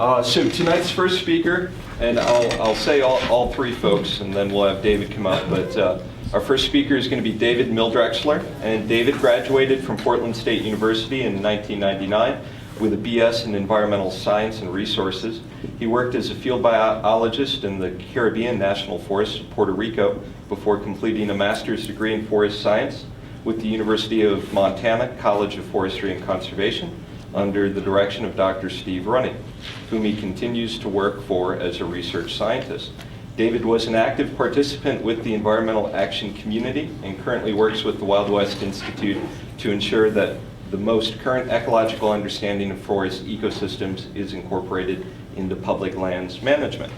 So tonight's first speaker, and I'll say all three folks, and then we'll have David come up, but our first speaker is going to be David Mildrexler, and David graduated from Portland State University in 1999 with a BS in Environmental Science and Resources. He worked as a field biologist in the Caribbean National Forest of Puerto Rico before completing a master's degree in forest science with the University of Montana College of Forestry and Conservation under the direction of Dr. Steve Running, whom he continues to work for as a research scientist. David was an active participant with the environmental action community and currently works with the Wild West Institute to ensure that the most current ecological understanding of forest ecosystems is incorporated into public lands management.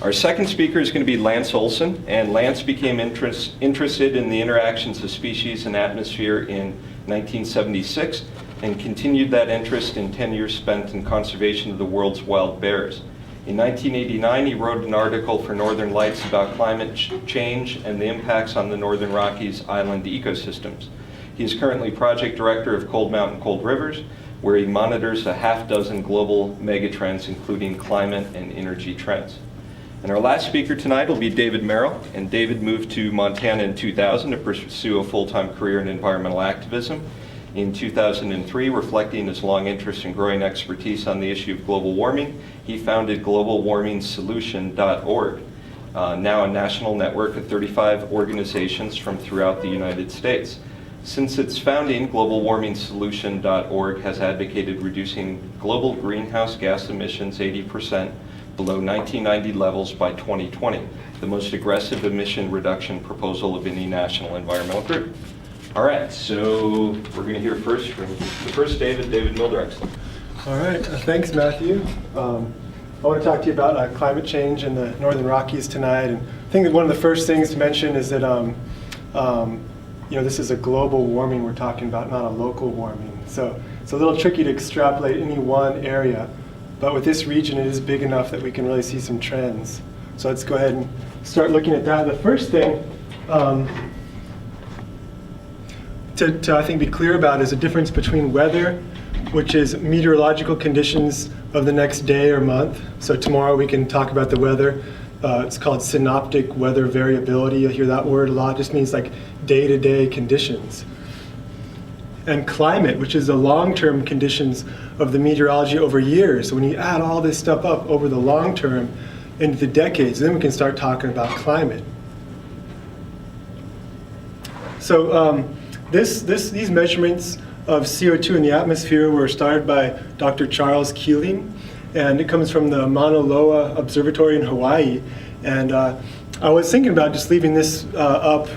Our second speaker is going to be Lance Olson, and Lance became interested in the interactions of species and atmosphere in 1976 and continued that interest in 10 years spent in conservation of the world's wild bears. In 1989, he wrote an article for Northern Lights about climate change and the impacts on the Northern Rockies island ecosystems. He is currently project director of Cold Mountain Cold Rivers, where he monitors a half-dozen global megatrends, including climate and energy trends. And our last speaker tonight will be David Merrill, and David moved to Montana in 2000 to pursue a full-time career in environmental activism. In 2003, reflecting his long interest and growing expertise on the issue of global warming, he founded globalwarmingsolution.org, now a national network of 35 organizations from throughout the United States. Since its founding, globalwarmingsolution.org has advocated reducing global greenhouse gas emissions 80% below 1990 levels by 2020, the most aggressive emission reduction proposal of any national environmental group. All right, so we're going to hear first from the first David Mildrexler. All right, thanks, Matthew. I want to talk to you about climate change in the Northern Rockies tonight. And I think that one of the first things to mention is that this is a global warming we're talking about, not a local warming. So it's a little tricky to extrapolate any one area, but with this region, it is big enough that we can really see some trends. So let's go ahead and start looking at that. The first thing to I think be clear about is a difference between weather, which is meteorological conditions of the next day or month. So tomorrow we can talk about the weather. It's called synoptic weather variability. You'll hear that word a lot. It just means like day-to-day conditions. And climate, which is the long-term conditions of the meteorology over years. So when you add all this stuff up over the long term into the decades, then we can start talking about climate. So these measurements of CO2 in the atmosphere were started by Dr. Charles Keeling, and it comes from the Mauna Loa Observatory in Hawaii. And I was thinking about just leaving this up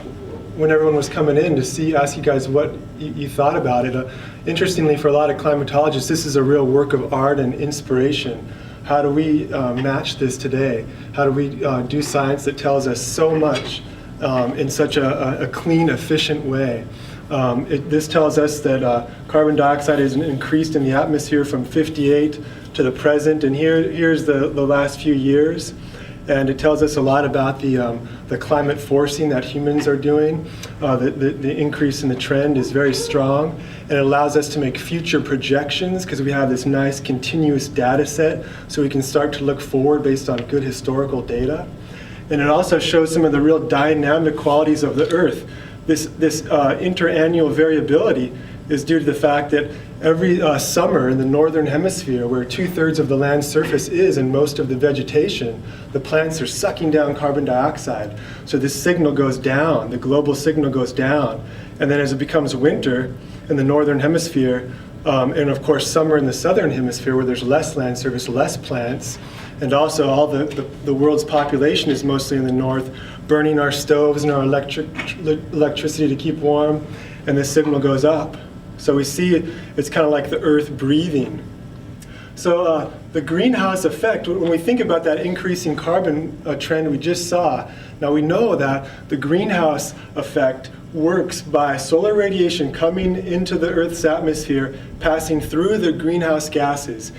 when everyone was coming in to ask you guys what you thought about it. Interestingly, for a lot of climatologists, this is a real work of art and inspiration. How do we match this today? How do we do science that tells us so much in such a clean, efficient way? This tells us that carbon dioxide is increased in the atmosphere from 58 to the present, and here's the last few years. And it tells us a lot about the climate forcing that humans are doing. The increase in the trend is very strong, and it allows us to make future projections because we have this nice continuous data set, so we can start to look forward based on good historical data. And it also shows some of the real dynamic qualities of the Earth. This interannual variability is due to the fact that every summer in the northern hemisphere, where 2/3 of the land surface is and most of the vegetation, the plants are sucking down carbon dioxide. So this signal goes down, the global signal goes down. And then as it becomes winter in the northern hemisphere, and of course summer in the southern hemisphere where there's less land surface, less plants, and also all the world's population is mostly in the north, burning our stoves and our electricity to keep warm, and the signal goes up. So we see it's kind of like the Earth breathing. So the greenhouse effect, when we think about that increasing carbon trend we just saw, now we know that the greenhouse effect works by solar radiation coming into the Earth's atmosphere, passing through the greenhouse gases.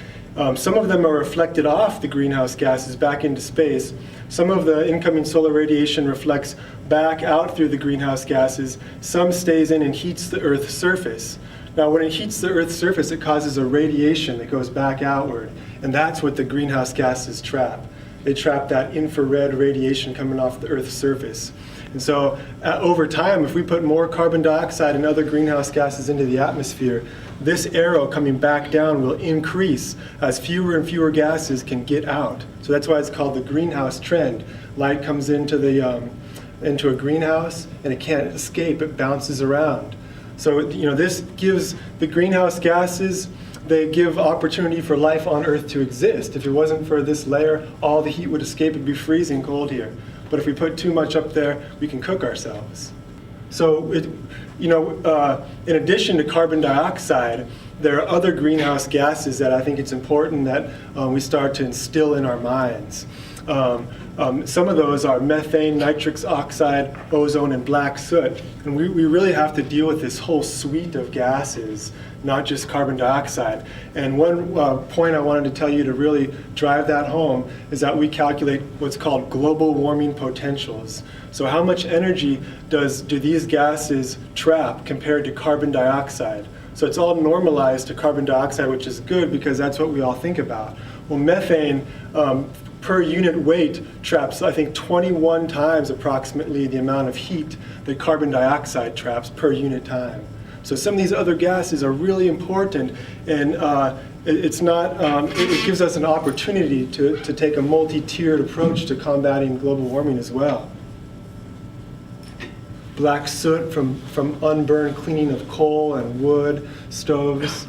Some of them are reflected off the greenhouse gases back into space. Some of the incoming solar radiation reflects back out through the greenhouse gases. Some stays in and heats the Earth's surface. Now, when it heats the Earth's surface, it causes a radiation that goes back outward, and that's what the greenhouse gases trap. They trap that infrared radiation coming off the Earth's surface. And so over time, if we put more carbon dioxide and other greenhouse gases into the atmosphere, this arrow coming back down will increase as fewer and fewer gases can get out. So that's why it's called the greenhouse trend. Light comes into a greenhouse and it can't escape, it bounces around. So this gives the greenhouse gases, they give opportunity for life on Earth to exist. If it wasn't for this layer, all the heat would escape, it'd be freezing cold here. But if we put too much up there, we can cook ourselves. So, in addition to carbon dioxide, there are other greenhouse gases that I think it's important that we start to instill in our minds. Some of those are methane, nitrous oxide, ozone, and black soot. And we really have to deal with this whole suite of gases, not just carbon dioxide. And one point I wanted to tell you to really drive that home is that we calculate what's called global warming potentials. So how much energy do these gases trap compared to carbon dioxide? So it's all normalized to carbon dioxide, which is good because that's what we all think about. Well, methane, per unit weight, traps, I think, 21 times approximately the amount of heat that carbon dioxide traps per unit time. So some of these other gases are really important, and it gives us an opportunity to take a multi-tiered approach to combating global warming as well. Black soot from unburned cleaning of coal and wood, stoves.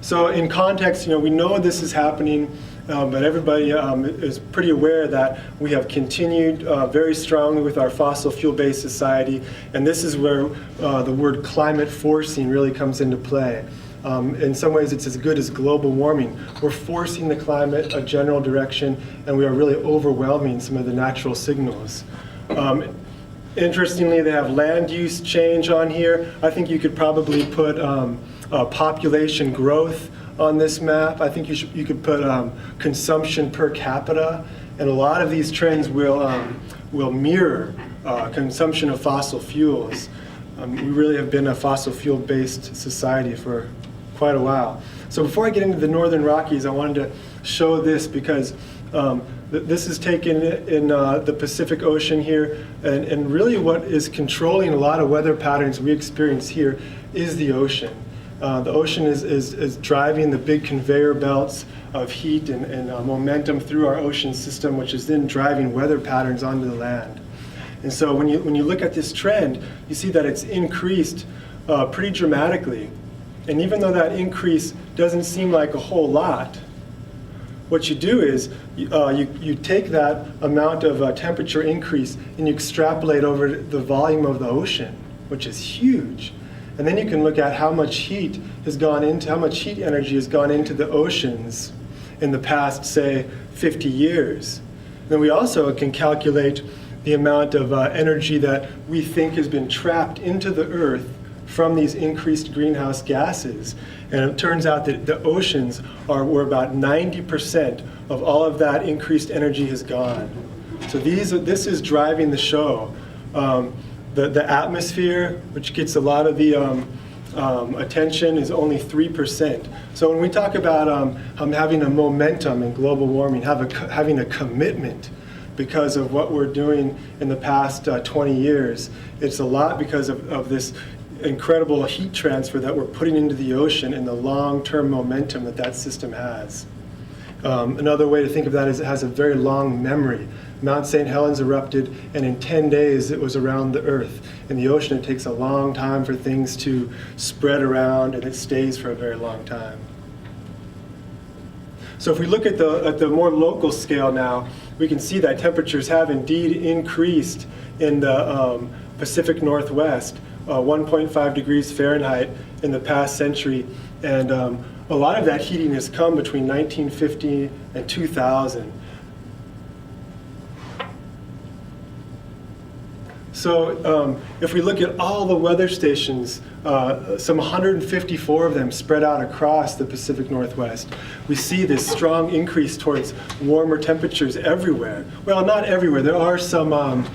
So in context, we know this is happening, but everybody is pretty aware that we have continued very strongly with our fossil fuel-based society, and this is where the word climate forcing really comes into play. In some ways, it's as good as global warming. We're forcing the climate a general direction, and we are really overwhelming some of the natural signals. Interestingly, they have land use change on here. I think you could probably put population growth on this map. I think you could put consumption per capita, and a lot of these trends will mirror consumption of fossil fuels. We really have been a fossil fuel-based society for quite a while. So before I get into the Northern Rockies, I wanted to show this because this is taken in the Pacific Ocean here, and really what is controlling a lot of weather patterns we experience here is the ocean. The ocean is driving the big conveyor belts of heat and momentum through our ocean system, which is then driving weather patterns onto the land. And so when you look at this trend, you see that it's increased pretty dramatically. And even though that increase doesn't seem like a whole lot, what you do is you take that amount of temperature increase and you extrapolate over the volume of the ocean, which is huge. And then you can look at how much heat energy has gone into the oceans in the past, say, 50 years. Then we also can calculate the amount of energy that we think has been trapped into the Earth from these increased greenhouse gases. And it turns out that the oceans were about 90% of all of that increased energy has gone. So this is driving the show. The atmosphere, which gets a lot of the attention, is only 3%. So when we talk about having a momentum in global warming, having a commitment because of what we're doing in the past 20 years, it's a lot because of this incredible heat transfer that we're putting into the ocean and the long-term momentum that system has. Another way to think of that is it has a very long memory. Mount St. Helens erupted, and in 10 days it was around the Earth. In the ocean, it takes a long time for things to spread around, and it stays for a very long time. So if we look at the more local scale now, we can see that temperatures have indeed increased in the Pacific Northwest, 1.5 degrees Fahrenheit in the past century, and a lot of that heating has come between 1950 and 2000. So if we look at all the weather stations, some 154 of them spread out across the Pacific Northwest, we see this strong increase towards warmer temperatures everywhere. Well, not everywhere. There are some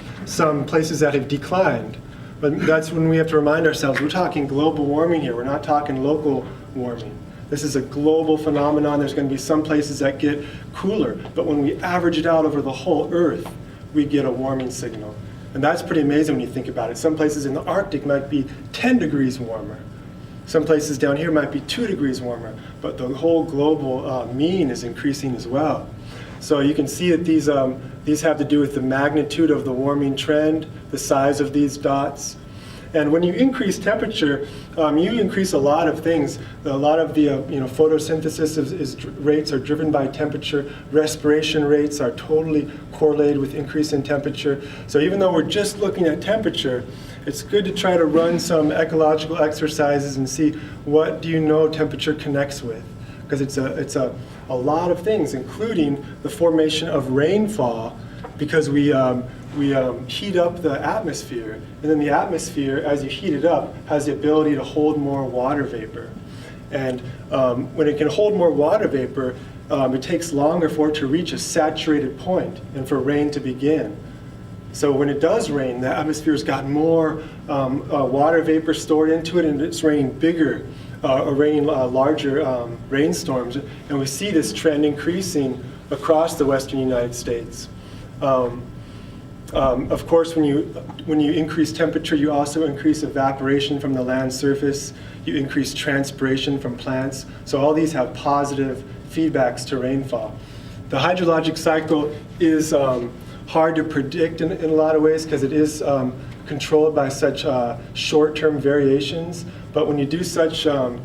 places that have declined. But that's when we have to remind ourselves, we're talking global warming here. We're not talking local warming. This is a global phenomenon. There's going to be some places that get cooler. But when we average it out over the whole Earth, we get a warming signal. And that's pretty amazing when you think about it. Some places in the Arctic might be 10 degrees warmer. Some places down here might be 2 degrees warmer. But the whole global mean is increasing as well. So you can see that these have to do with the magnitude of the warming trend, the size of these dots. And when you increase temperature, you increase a lot of things. A lot of the photosynthesis rates are driven by temperature. Respiration rates are totally correlated with increase in temperature. So even though we're just looking at temperature, it's good to try to run some ecological exercises and see what do you know temperature connects with. Because it's a lot of things, including the formation of rainfall, because we heat up the atmosphere, and then the atmosphere, as you heat it up, has the ability to hold more water vapor. And when it can hold more water vapor, it takes longer for it to reach a saturated point and for rain to begin. So when it does rain, the atmosphere's got more water vapor stored into it, and it's raining bigger, or raining larger rainstorms. And we see this trend increasing across the western United States. Of course, when you increase temperature, you also increase evaporation from the land surface. You increase transpiration from plants. So all these have positive feedbacks to rainfall. The hydrologic cycle is hard to predict in a lot of ways because it is controlled by such short-term variations. But when you do such, when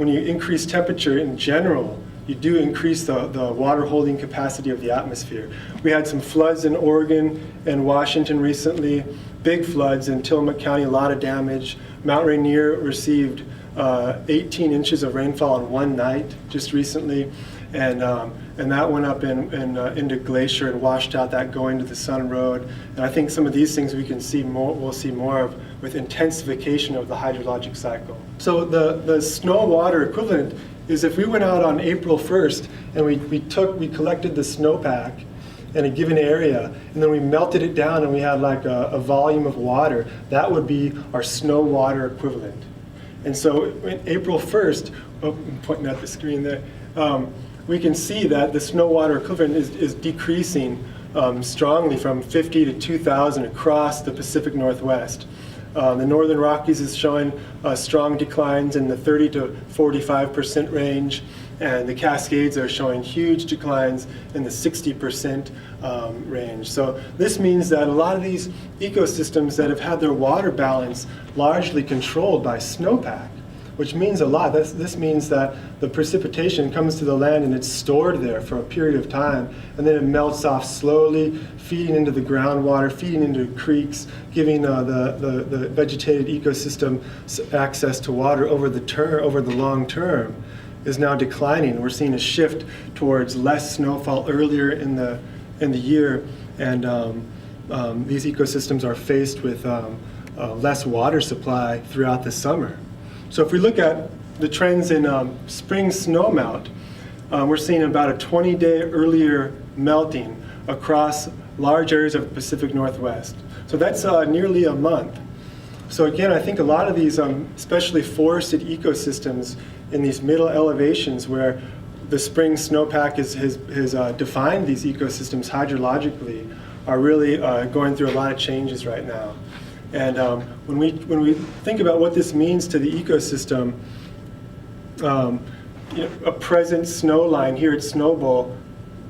you increase temperature in general, you do increase the water holding capacity of the atmosphere. We had some floods in Oregon and Washington recently, big floods in Tillamook County, a lot of damage. Mount Rainier received 18 inches of rainfall in one night just recently, and that went up into Glacier and washed out that going to the Sun Road. And I think some of these things we'll see more of with intensification of the hydrologic cycle. So the snow water equivalent is if we went out on April 1st and we collected the snowpack in a given area, and then we melted it down and we had like a volume of water, that would be our snow water equivalent. And so in April 1st, I'm pointing at the screen there, we can see that the snow water equivalent is decreasing strongly from 50 to 2,000 across the Pacific Northwest. The northern Rockies is showing strong declines in the 30 to 45% range, and the Cascades are showing huge declines in the 60% range. So this means that a lot of these ecosystems that have had their water balance largely controlled by snowpack, which means a lot. This means that the precipitation comes to the land and it's stored there for a period of time, and then it melts off slowly, feeding into the groundwater, feeding into creeks, giving the vegetated ecosystem access to water over the long term, is now declining. We're seeing a shift towards less snowfall earlier in the year, and these ecosystems are faced with less water supply throughout the summer. So if we look at the trends in spring snowmelt, we're seeing about a 20-day earlier melting across large areas of the Pacific Northwest. So that's nearly a month. So again, I think a lot of these, especially forested ecosystems in these middle elevations where the spring snowpack has defined these ecosystems hydrologically, are really going through a lot of changes right now. And when we think about what this means to the ecosystem, a present snow line here at Snowbowl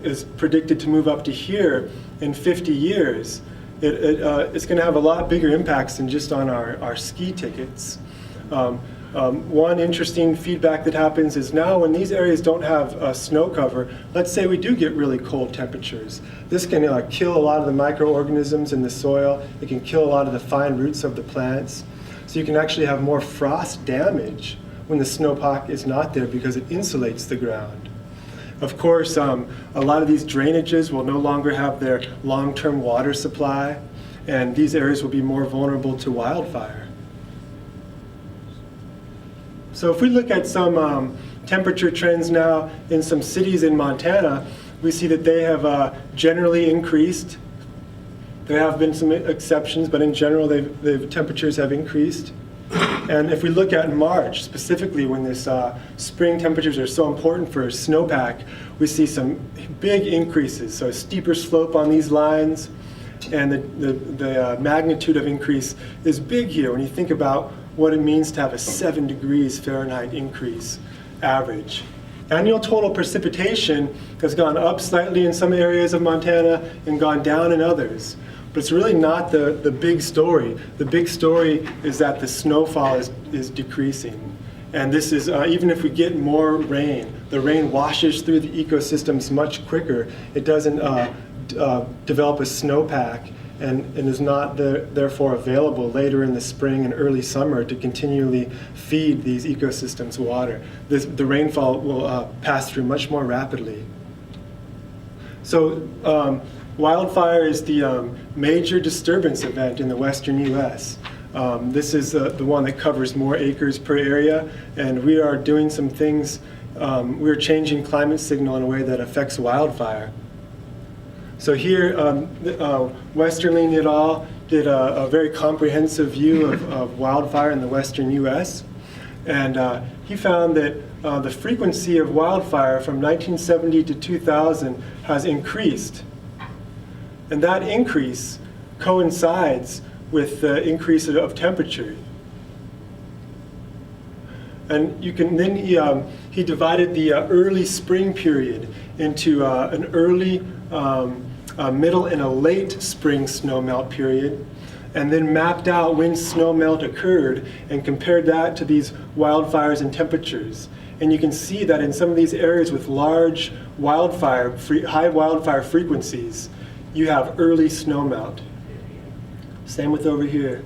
is predicted to move up to here in 50 years. It's going to have a lot bigger impacts than just on our ski tickets. One interesting feedback that happens is now when these areas don't have snow cover, let's say we do get really cold temperatures. This can kill a lot of the microorganisms in the soil. It can kill a lot of the fine roots of the plants. So you can actually have more frost damage when the snowpack is not there because it insulates the ground. Of course, a lot of these drainages will no longer have their long-term water supply, and these areas will be more vulnerable to wildfire. So if we look at some temperature trends now in some cities in Montana, we see that they have generally increased There have been some exceptions, but in general, the temperatures have increased. And if we look at March, specifically when this spring temperatures are so important for snowpack, we see some big increases. So a steeper slope on these lines, and the magnitude of increase is big here when you think about what it means to have a 7 degrees Fahrenheit increase average. Annual total precipitation has gone up slightly in some areas of Montana and gone down in others. But it's really not the big story. The big story is that the snowfall is decreasing. And this is, even if we get more rain, the rain washes through the ecosystems much quicker. It doesn't develop a snowpack and is not therefore available later in the spring and early summer to continually feed these ecosystems water. The rainfall will pass through much more rapidly. So wildfire is the major disturbance event in the western U.S. This is the one that covers more acres per area, and we are doing some things. We're changing climate signal in a way that affects wildfire. So here, Westerling et al. Did a very comprehensive view of wildfire in the western U.S. And he found that the frequency of wildfire from 1970 to 2000 has increased. And that increase coincides with the increase of temperature. And you can then he divided the early spring period into an early, a middle, and a late spring snowmelt period, and then mapped out when snowmelt occurred and compared that to these wildfires and temperatures. And you can see that in some of these areas with large high wildfire frequencies, you have early snowmelt. Same with over here.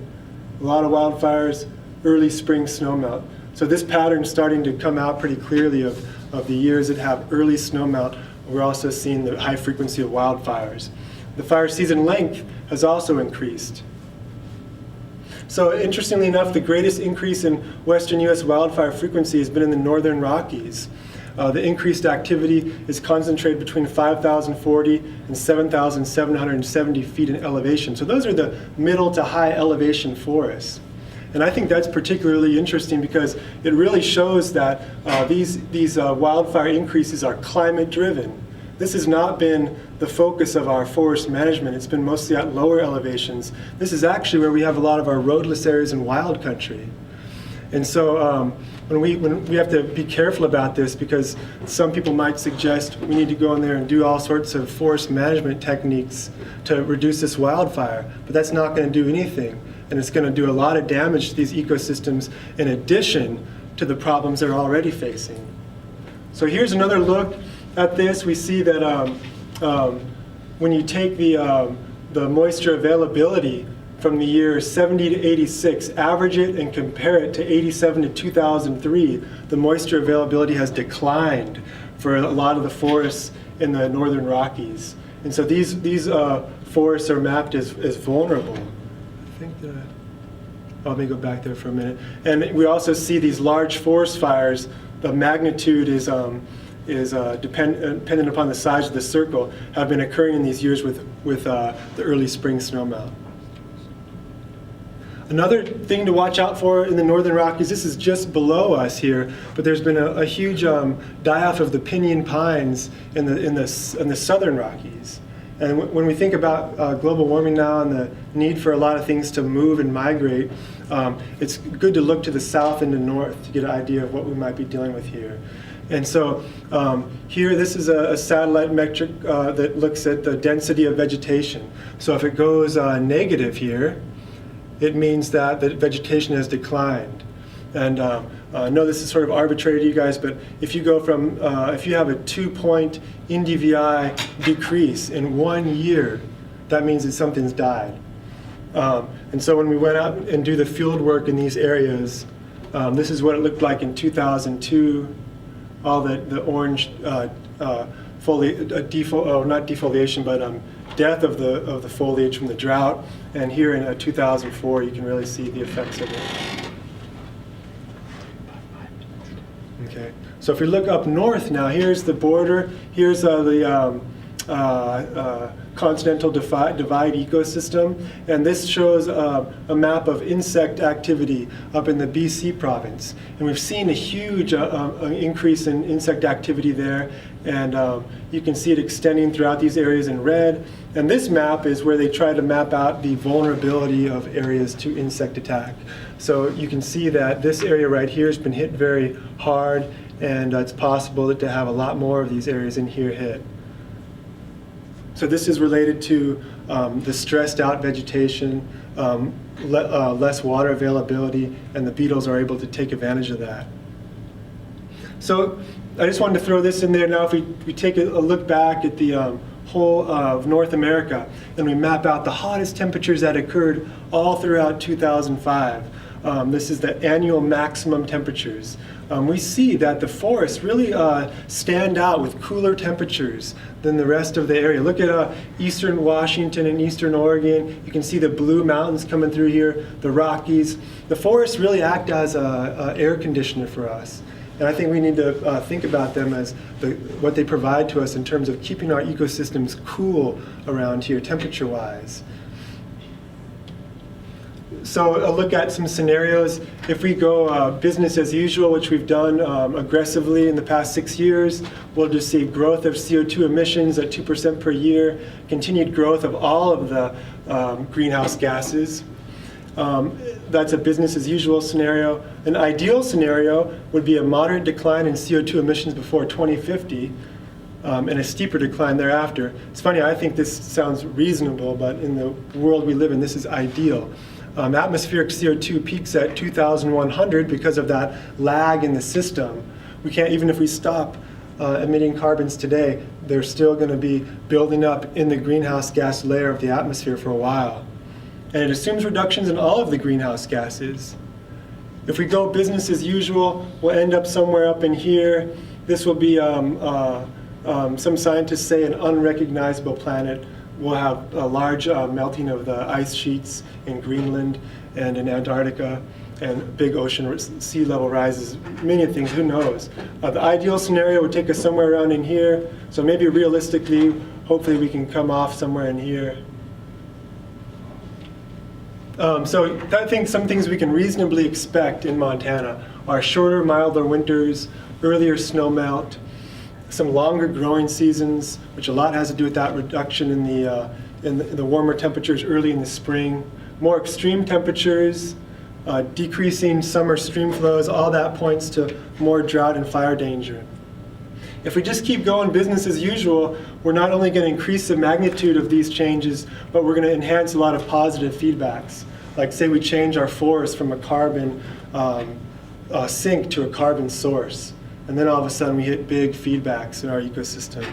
A lot of wildfires, early spring snowmelt. So this pattern is starting to come out pretty clearly of the years that have early snowmelt. We're also seeing the high frequency of wildfires. The fire season length has also increased. So interestingly enough, the greatest increase in western U.S. wildfire frequency has been in the northern Rockies. The increased activity is concentrated between 5,040 and 7,770 feet in elevation. So those are the middle to high elevation forests. And I think that's particularly interesting because it really shows that these wildfire increases are climate driven. This has not been the focus of our forest management. It's been mostly at lower elevations. This is actually where we have a lot of our roadless areas in wild country. And so when we have to be careful about this, because some people might suggest we need to go in there and do all sorts of forest management techniques to reduce this wildfire, but that's not going to do anything, and it's going to do a lot of damage to these ecosystems in addition to the problems they're already facing. So here's another look at this. We see that when you take the moisture availability from the year 70 to 86, average it and compare it to 87 to 2003, the moisture availability has declined for a lot of the forests in the northern Rockies. And so these forests are mapped as vulnerable. I think that, let me go back there for a minute. And we also see these large forest fires. The magnitude is dependent upon the size of the circle, have been occurring in these years with the early spring snowmelt. Another thing to watch out for in the northern Rockies, this is just below us here, but there's been a huge die-off of the pinyon pines in the southern Rockies. And when we think about global warming now and the need for a lot of things to move and migrate, it's good to look to the south and the north to get an idea of what we might be dealing with here. And so here, this is a satellite metric that looks at the density of vegetation. So if it goes negative here, it means that the vegetation has declined. And I know this is sort of arbitrary to you guys, but if you go from, if you have a 2-point NDVI decrease in 1 year, that means that something's died. And so when we went out and do the field work in these areas, this is what it looked like in 2002. All the orange not defoliation, but death of the foliage from the drought. And here in 2004, you can really see the effects of it. Okay, so if we look up north now, here's the border. Here's the continental divide ecosystem, and this shows a map of insect activity up in the BC province. And we've seen a huge increase in insect activity there, and you can see it extending throughout these areas in red. And this map is where they try to map out the vulnerability of areas to insect attack. So you can see that this area right here has been hit very hard, and it's possible to have a lot more of these areas in here hit. So this is related to the stressed out vegetation, less water availability, and the beetles are able to take advantage of that. So I just wanted to throw this in there now. If we take a look back at the whole of North America and we map out the hottest temperatures that occurred all throughout 2005, this is the annual maximum temperatures. We see that the forests really stand out with cooler temperatures than the rest of the area. Look at eastern Washington and eastern Oregon. You can see the blue mountains coming through here, the Rockies. The forests really act as an air conditioner for us. And I think we need to think about them as what they provide to us in terms of keeping our ecosystems cool around here, temperature-wise. So a look at some scenarios. If we go business as usual, which we've done aggressively in the past 6 years, we'll just see growth of CO2 emissions at 2% per year, continued growth of all of the greenhouse gases. That's a business as usual scenario. An ideal scenario would be a moderate decline in CO2 emissions before 2050 and a steeper decline thereafter. It's funny, I think this sounds reasonable, but in the world we live in, this is ideal. Atmospheric CO2 peaks at 2,100 because of that lag in the system. We can't, even if we stop emitting carbons today, they're still going to be building up in the greenhouse gas layer of the atmosphere for a while. And it assumes reductions in all of the greenhouse gases. If we go business as usual, we'll end up somewhere up in here. This will be, some scientists say, an unrecognizable planet. We'll have a large melting of the ice sheets in Greenland and in Antarctica, and big ocean sea level rises, many things, who knows. The ideal scenario would take us somewhere around in here, so maybe realistically, hopefully we can come off somewhere in here. So I think some things we can reasonably expect in Montana are shorter, milder winters, earlier snow melt, some longer growing seasons, which a lot has to do with that reduction in the warmer temperatures early in the spring, more extreme temperatures, decreasing summer stream flows. All that points to more drought and fire danger. If we just keep going business as usual, we're not only going to increase the magnitude of these changes, but we're going to enhance a lot of positive feedbacks. Like, say we change our forest from a carbon sink to a carbon source, and then all of a sudden we hit big feedbacks in our ecosystem.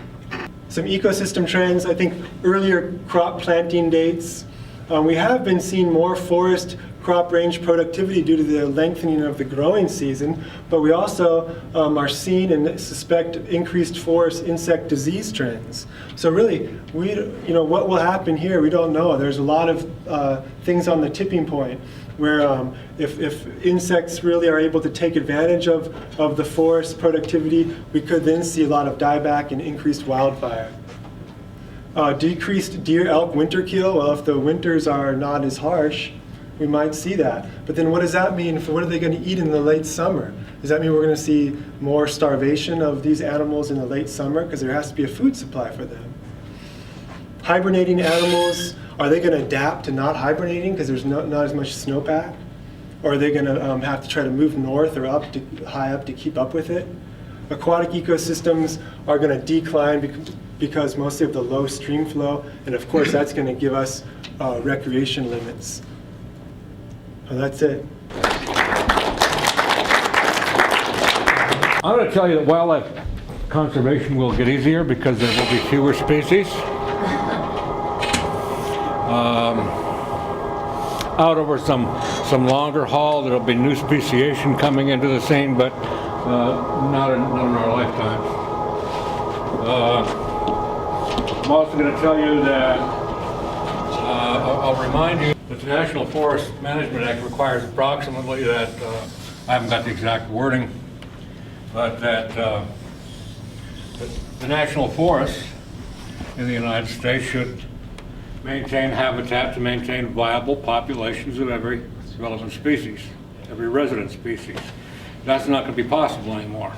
Some ecosystem trends, I think earlier crop planting dates. We have been seeing more forest crop range productivity due to the lengthening of the growing season, but we also are seeing and suspect increased forest insect disease trends. So really, what will happen here, we don't know. There's a lot of things on the tipping point where if insects really are able to take advantage of the forest productivity, we could then see a lot of dieback and increased wildfire. Decreased deer elk winter kill. Well, if the winters are not as harsh, we might see that. But then what does that mean? What are they going to eat in the late summer? Does that mean we're going to see more starvation of these animals in the late summer? Because there has to be a food supply for them. Hibernating animals, are they going to adapt to not hibernating because there's not as much snowpack? Or are they going to have to try to move north or high up to keep up with it? Aquatic ecosystems are going to decline because mostly of the low stream flow, and of course that's going to give us recreation limits. Well, that's it. I'm going to tell you that wildlife conservation will get easier because there will be fewer species. Out over some longer haul, there will be new speciation coming into the scene, but not in our lifetime. I'm also going to tell you that I'll remind you that the National Forest Management Act requires approximately that, I haven't got the exact wording, but that the national forests in the United States should maintain habitat to maintain viable populations of every relevant species, every resident species. That's not going to be possible anymore.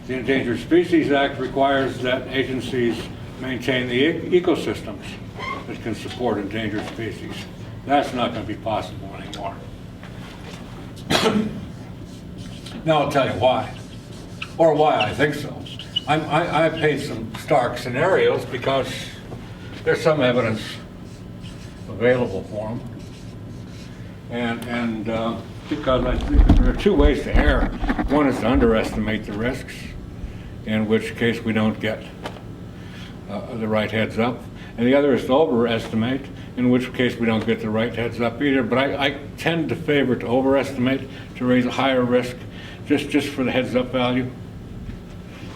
The Endangered Species Act requires that agencies maintain the ecosystems that can support endangered species. That's not going to be possible anymore. Now I'll tell you why, or why I think so. I paid some stark scenarios because there's some evidence available for them. And because I think there are two ways to err. One is to underestimate the risks, in which case we don't get the right heads up. And the other is to overestimate, in which case we don't get the right heads up either. But I tend to favor to overestimate, to raise a higher risk, just for the heads up value.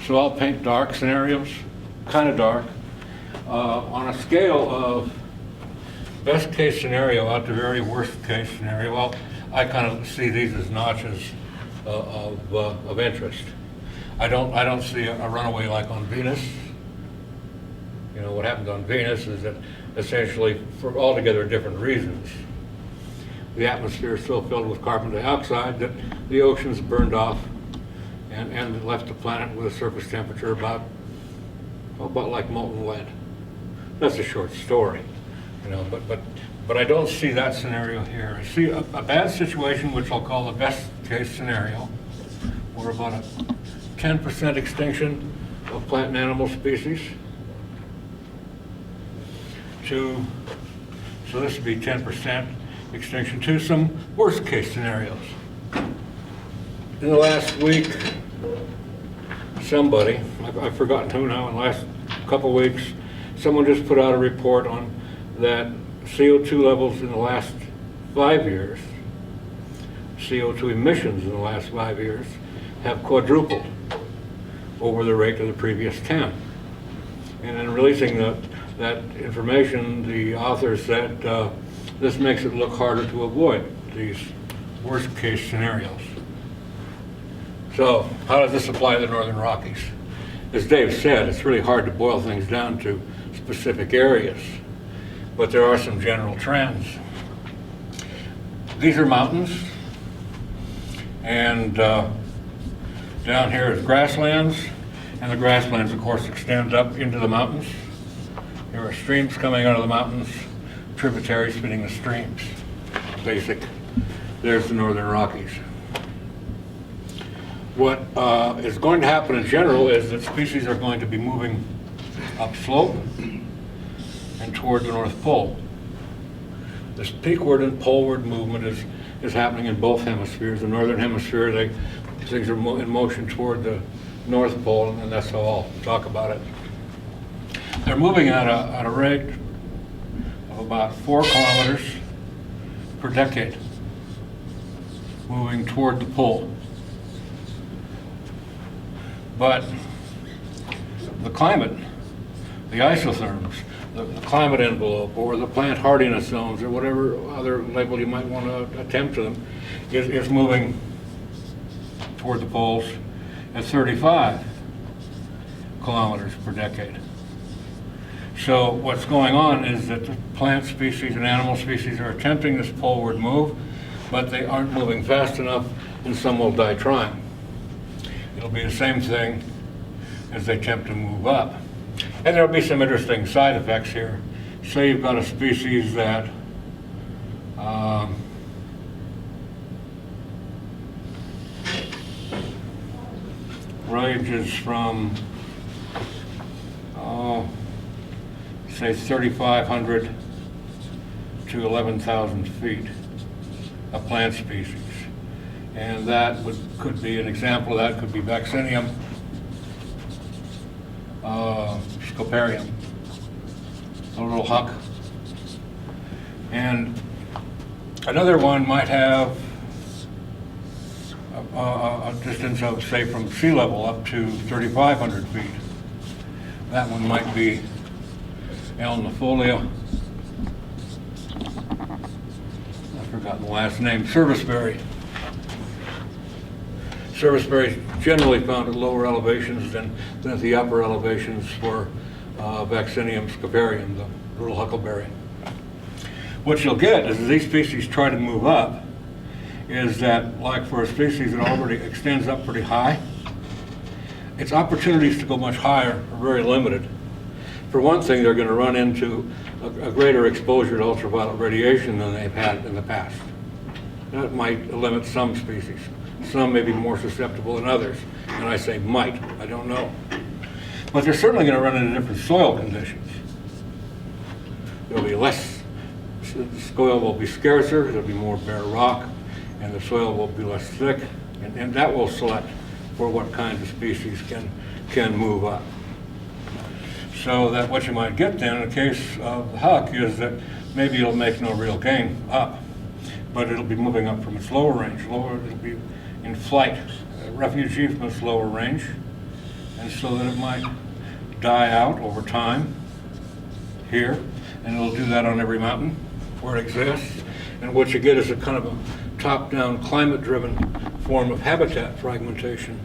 So I'll paint dark scenarios, kind of dark, on a scale of best case scenario out to very worst case scenario. Well, I kind of see these as notches of interest. I don't see a runaway like on Venus. You know, what happens on Venus is that essentially, for altogether different reasons, the atmosphere is so filled with carbon dioxide that the oceans burned off and left the planet with a surface temperature about like molten lead. That's a short story, you know, but I don't see that scenario here. I see a bad situation, which I'll call the best case scenario, where about a 10% extinction of plant and animal species. So this would be 10% extinction to some worst case scenarios. In the last week, somebody, I've forgotten who now, in the last couple of weeks, someone just put out a report on that CO2 levels in the last 5 years, CO2 emissions in the last 5 years, have quadrupled over the rate of the previous 10. And in releasing that information, the author said this makes it look harder to avoid these worst case scenarios. So how does this apply to the Northern Rockies? As Dave said, it's really hard to boil things down to specific areas, but there are some general trends. These are mountains, and down here is grasslands, and the grasslands, of course, extend up into the mountains. There are streams coming out of the mountains, tributaries feeding the streams. Basic. There's the Northern Rockies. What is going to happen in general is that species are going to be moving upslope and toward the North Pole. This peakward and poleward movement is happening in both hemispheres. The northern hemisphere, things are in motion toward the North Pole, and that's how I'll talk about it. They're moving at a rate of about 4 kilometers per decade, moving toward the pole. But the climate, the isotherms, the climate envelope, or the plant hardiness zones, or whatever other label you might want to attempt to them, is moving toward the poles at 35 kilometers per decade. So what's going on is that the plant species and animal species are attempting this poleward move, but they aren't moving fast enough, and some will die trying. It'll be the same thing as they attempt to move up. And there'll be some interesting side effects here. Say you've got a species that ranges from, say, 3,500 to 11,000 feet, a plant species. And that could be an example of that, could be Vaccinium, Scoparium, a little huck. And another one might have a distance of, say, from sea level up to 3,500 feet. That one might be Elnifolia. I've forgotten the last name. Serviceberry. Serviceberry is generally found at lower elevations than at the upper elevations for Vaccinium scoparium, the little huckleberry. What you'll get is, as these species try to move up, is that, like for a species that already extends up pretty high, its opportunities to go much higher are very limited. For one thing, they're going to run into a greater exposure to ultraviolet radiation than they've had in the past. That might limit some species. Some may be more susceptible than others. And I say might, I don't know. But they're certainly going to run into different soil conditions. There'll be less, the soil will be scarcer, there'll be more bare rock, and the soil will be less thick, and that will select for what kinds of species can move up. So that what you might get then in the case of the huck is that maybe it'll make no real gain up, but it'll be moving up from its lower range. It'll be in flight, refugee from its lower range, and so that it might die out over time here, and it'll do that on every mountain where it exists. And what you get is a kind of a top-down, climate-driven form of habitat fragmentation.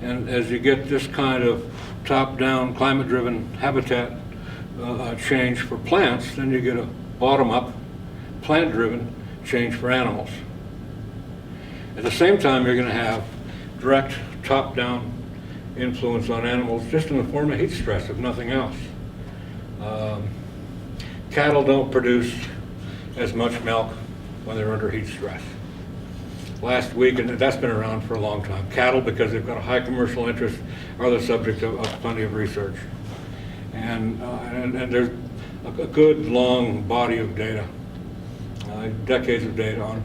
And as you get this kind of top-down, climate-driven habitat change for plants, then you get a bottom-up, plant-driven change for animals. At the same time, you're going to have direct top-down influence on animals just in the form of heat stress, if nothing else. Cattle don't produce as much milk when they're under heat stress. Last week, and that's been around for a long time, cattle, because they've got a high commercial interest, are the subject of plenty of research. And there's a good long body of data, decades of data on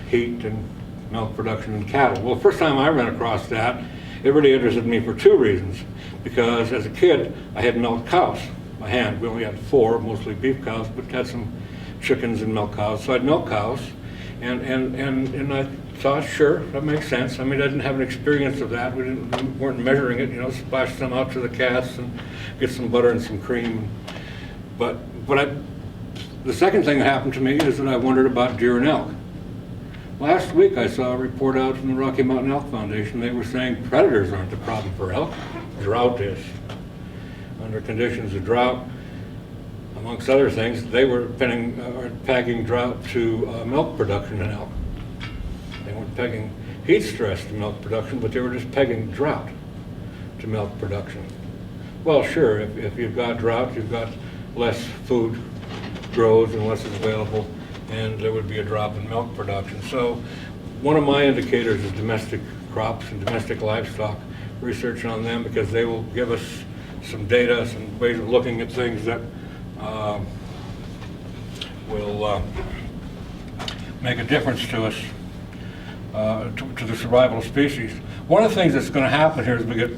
heat and milk production in cattle. Well, the first time I ran across that, it really interested me for two reasons. Because as a kid, I had milk cows by hand. We only had 4, mostly beef cows, but had some chickens and milk cows. So I had milk cows, and I thought, sure, that makes sense. I mean, I didn't have an experience of that. We weren't measuring it, splash some out to the cats and get some butter and some cream. But the second thing that happened to me is that I wondered about deer and elk. Last week I saw a report out from the Rocky Mountain Elk Foundation. They were saying predators aren't the problem for elk, drought is. Under conditions of drought, amongst other things, they were pegging drought to milk production in elk. They weren't pegging heat stress to milk production, but they were just pegging drought to milk production. Well, sure, if you've got drought, you've got less food grows and less is available, and there would be a drop in milk production. So one of my indicators is domestic crops and domestic livestock, research on them, because they will give us some data, some ways of looking at things that will make a difference to us, to the survival of species. One of the things that's going to happen here is we get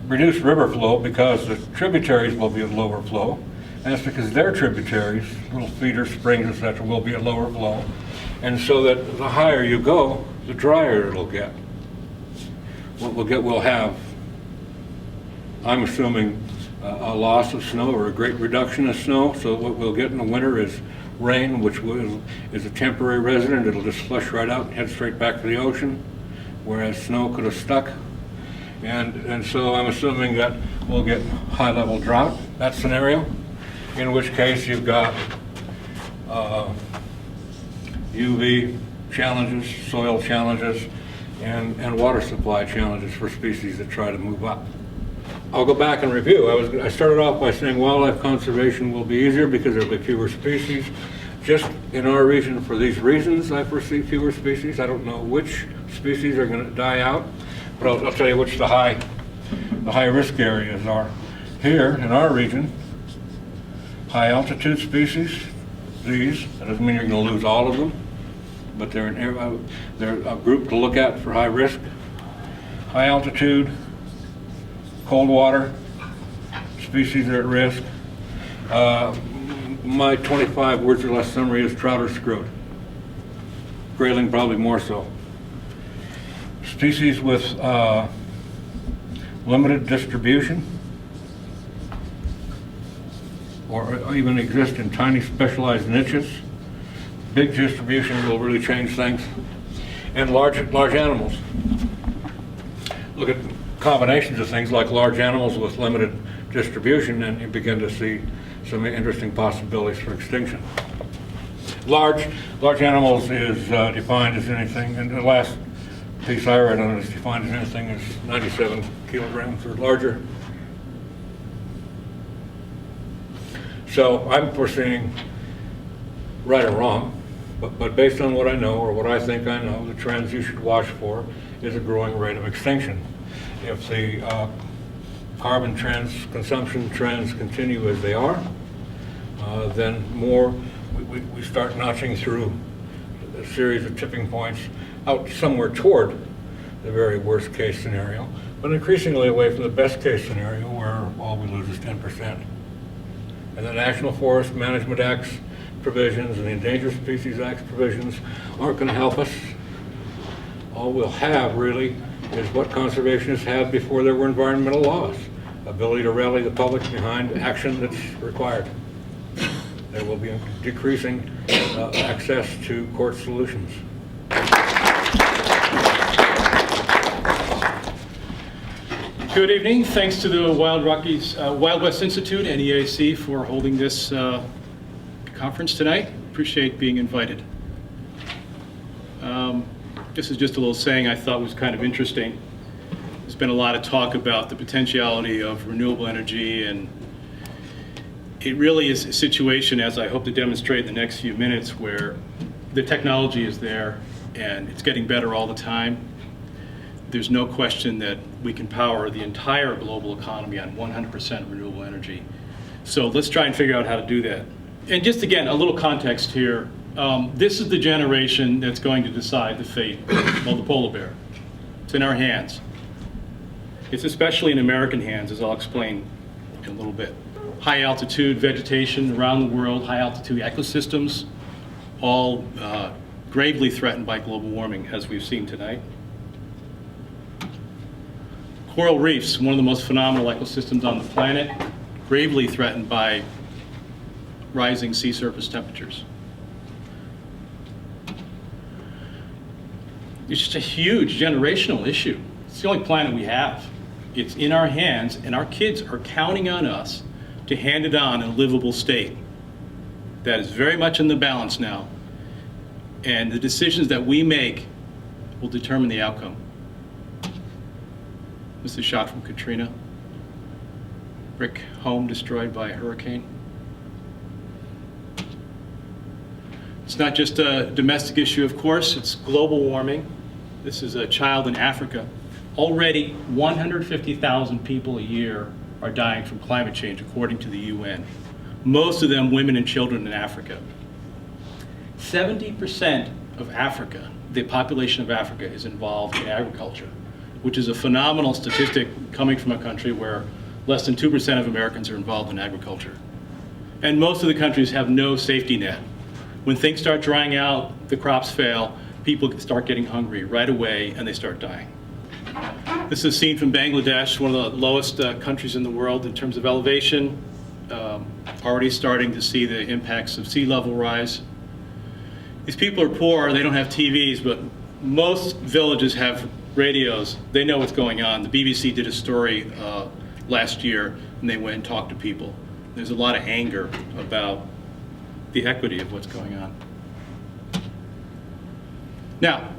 reduced river flow because the tributaries will be at lower flow. And that's because their tributaries, little feeders, springs, etc., will be at lower flow. And so that the higher you go, the drier it'll get. What we'll have, I'm assuming, a loss of snow or a great reduction of snow. So what we'll get in the winter is rain, which is a temporary resident. It'll just flush right out and head straight back to the ocean, whereas snow could have stuck. And so I'm assuming that we'll get high-level drought, that scenario. In which case you've got UV challenges, soil challenges, and water supply challenges for species that try to move up. I'll go back and review. I started off by saying wildlife conservation will be easier because there'll be fewer species. Just in our region, for these reasons, I foresee fewer species. I don't know which species are going to die out, but I'll tell you which the high risk areas are. Here in our region, high altitude species, these, that doesn't mean you're going to lose all of them, but they're a group to look at for high risk. High altitude, cold water, species are at risk. My 25 words or less summary is trout are screwed. Grayling probably more so. Species with limited distribution, or even exist in tiny specialized niches. Big distribution will really change things. And large animals. Look at combinations of things like large animals with limited distribution, and you begin to see some interesting possibilities for extinction. Large animals is defined as anything, and the last piece I read on it is defined as anything as 97 kilograms or larger. So I'm foreseeing, right or wrong, but based on what I know or what I think I know, the trends you should watch for is a growing rate of extinction. If the carbon trends, consumption trends continue as they are, then we start notching through a series of tipping points out somewhere toward the very worst case scenario, but increasingly away from the best case scenario where all we lose is 10%. And the National Forest Management Act's provisions and the Endangered Species Act's provisions aren't going to help us. All we'll have really is what conservationists had before there were environmental laws: ability to rally the public behind action that's required. There will be decreasing access to court solutions. Good evening. Thanks to the Wild West Institute and EAC for holding this conference tonight. Appreciate being invited. This is just a little saying I thought was kind of interesting. There's been a lot of talk about the potentiality of renewable energy, and it really is a situation, as I hope to demonstrate in the next few minutes, where the technology is there and it's getting better all the time. There's no question that we can power the entire global economy on 100% renewable energy. So let's try and figure out how to do that. And just again, a little context here. This is the generation that's going to decide the fate of the polar bear. It's in our hands. It's especially in American hands, as I'll explain in a little bit. High altitude vegetation around the world, high altitude ecosystems, all gravely threatened by global warming, as we've seen tonight. Coral reefs, one of the most phenomenal ecosystems on the planet, gravely threatened by rising sea surface temperatures. It's just a huge generational issue. It's the only planet we have. It's in our hands, and our kids are counting on us to hand it on in a livable state. That is very much in the balance now. And the decisions that we make will determine the outcome. This is a shot from Katrina. Brick home destroyed by a hurricane. It's not just a domestic issue, of course, it's global warming. This is a child in Africa. Already 150,000 people a year are dying from climate change, according to the UN. Most of them women and children in Africa. 70% of Africa, the population of Africa, is involved in agriculture, which is a phenomenal statistic coming from a country where less than 2% of Americans are involved in agriculture. And most of the countries have no safety net. When things start drying out, the crops fail, people start getting hungry right away and they start dying. This is a scene from Bangladesh, one of the lowest countries in the world in terms of elevation. Already starting to see the impacts of sea level rise. These people are poor, they don't have TVs, but most villages have radios. They know what's going on. The BBC did a story last year and they went and talked to people. There's a lot of anger about the equity of what's going on. Now,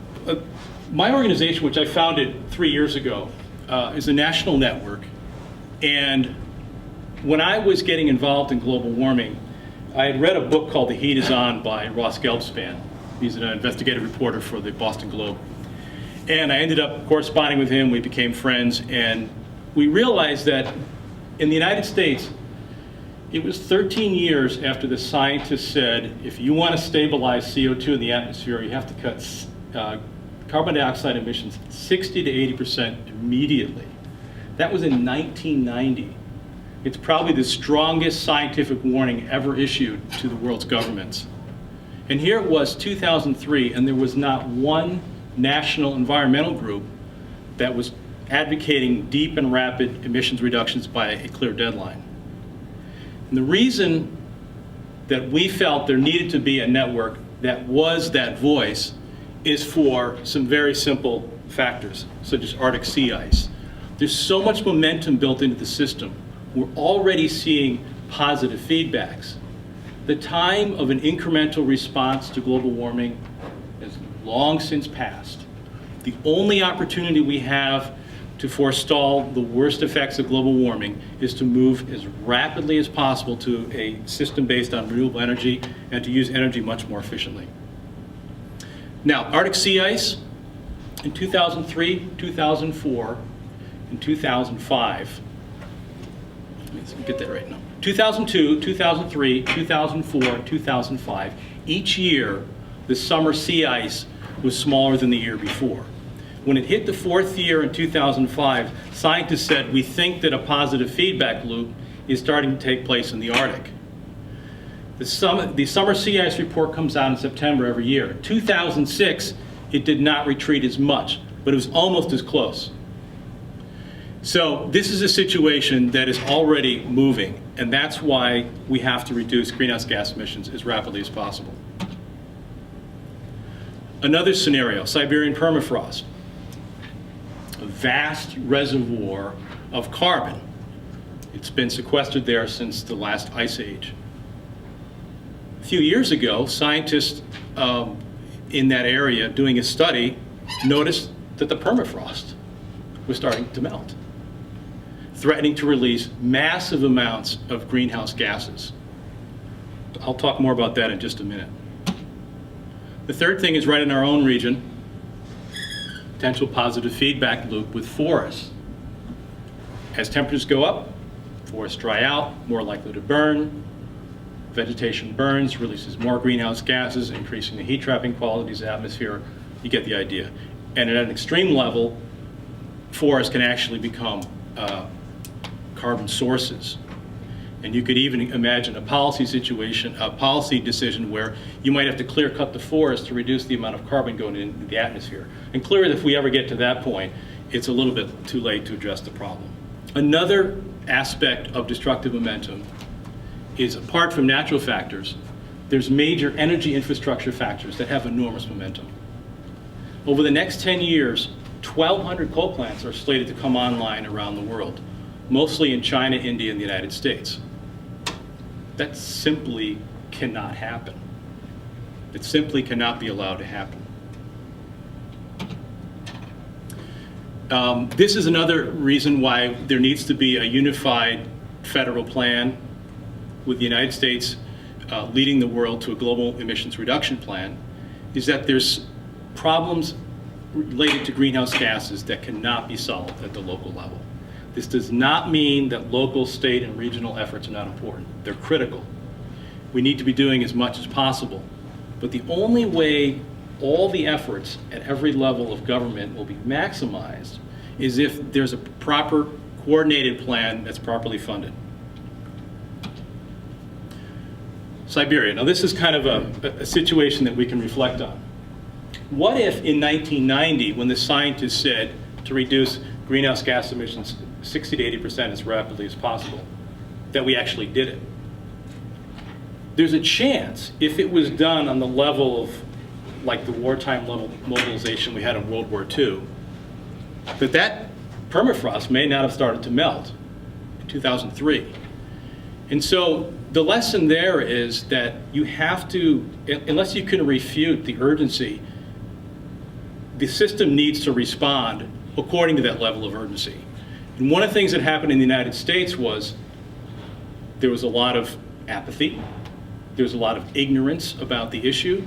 my organization, which I founded 3 years ago, is a national network. And when I was getting involved in global warming, I had read a book called The Heat Is On by Ross Gelbspan. He's an investigative reporter for the Boston Globe. And I ended up corresponding with him. We became friends. And we realized that in the United States, it was 13 years after the scientists said, if you want to stabilize CO2 in the atmosphere, you have to cut carbon dioxide emissions 60 to 80% immediately. That was in 1990. It's probably the strongest scientific warning ever issued to the world's governments. And here it was 2003, and there was not one national environmental group that was advocating deep and rapid emissions reductions by a clear deadline. And the reason that we felt there needed to be a network that was that voice is for some very simple factors, such as Arctic sea ice. There's so much momentum built into the system. we're already seeing positive feedbacks. The time of an incremental response to global warming has long since passed. The only opportunity we have to forestall the worst effects of global warming is to move as rapidly as possible to a system based on renewable energy and to use energy much more efficiently. Now, Arctic sea ice in 2003, 2004, and 2005. Let me get that right now. 2002, 2003, 2004, 2005. Each year, the summer sea ice was smaller than the year before. When it hit the fourth year in 2005, scientists said, we think that a positive feedback loop is starting to take place in the Arctic. The summer sea ice report comes out in September every year. 2006, it did not retreat as much, but it was almost as close. So this is a situation that is already moving, and that's why we have to reduce greenhouse gas emissions as rapidly as possible. Another scenario, Siberian permafrost. A vast reservoir of carbon. It's been sequestered there since the last ice age. A few years ago, scientists in that area doing a study noticed that the permafrost was starting to melt, threatening to release massive amounts of greenhouse gases. I'll talk more about that in just a minute. The third thing is right in our own region, potential positive feedback loop with forests. As temperatures go up, forests dry out, more likely to burn. Vegetation burns, releases more greenhouse gases, increasing the heat trapping qualities of the atmosphere. You get the idea. And at an extreme level, forests can actually become carbon sources. And you could even imagine a policy situation, a policy decision where you might have to clear cut the forest to reduce the amount of carbon going into the atmosphere. And clearly, if we ever get to that point, it's a little bit too late to address the problem. Another aspect of destructive momentum is, apart from natural factors, there's major energy infrastructure factors that have enormous momentum. Over the next 10 years, 1,200 coal plants are slated to come online around the world, mostly in China, India, and the United States. That simply cannot happen. It simply cannot be allowed to happen. This is another reason why there needs to be a unified federal plan with the United States leading the world to a global emissions reduction plan, is that there's problems related to greenhouse gases that cannot be solved at the local level. This does not mean that local, state, and regional efforts are not important. They're critical. We need to be doing as much as possible. But the only way all the efforts at every level of government will be maximized is if there's a proper coordinated plan that's properly funded. Siberia. Now this is kind of a situation that we can reflect on. What if in 1990, when the scientists said to reduce greenhouse gas emissions 60 to 80% as rapidly as possible, that we actually did it? There's a chance, if it was done on the level of like the wartime level mobilization we had in World War II, that permafrost may not have started to melt in 2003. And so the lesson there is that you have to, unless you can refute the urgency, the system needs to respond according to that level of urgency. And one of the things that happened in the United States was there was a lot of apathy, there was a lot of ignorance about the issue,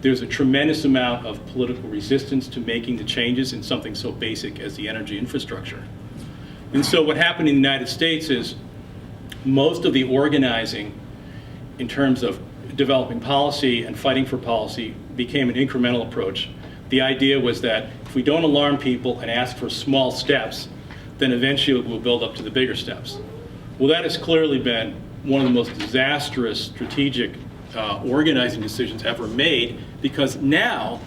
there was a tremendous amount of political resistance to making the changes in something so basic as the energy infrastructure. And so what happened in the United States is most of the organizing in terms of developing policy and fighting for policy became an incremental approach. The idea was that if we don't alarm people and ask for small steps, then eventually we'll build up to the bigger steps. Well, that has clearly been one of the most disastrous strategic organizing decisions ever made, because now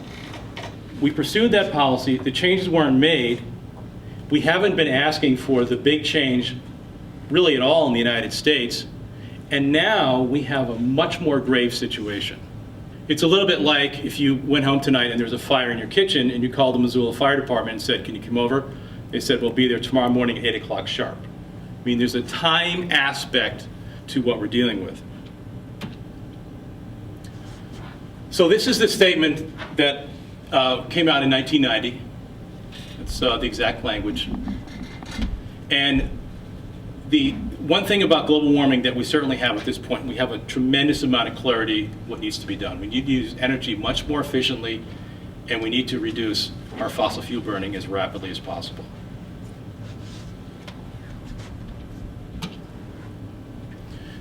we pursued that policy, the changes weren't made, we haven't been asking for the big change really at all in the United States, and now we have a much more grave situation. It's a little bit like if you went home tonight and there was a fire in your kitchen and you called the Missoula Fire Department and said, can you come over? They said, we'll be there tomorrow morning at 8 o'clock sharp. I mean, there's a time aspect to what we're dealing with. So this is the statement that came out in 1990. It's the exact language. And the one thing about global warming that we certainly have at this point, we have a tremendous amount of clarity what needs to be done. We need to use energy much more efficiently, and we need to reduce our fossil fuel burning as rapidly as possible.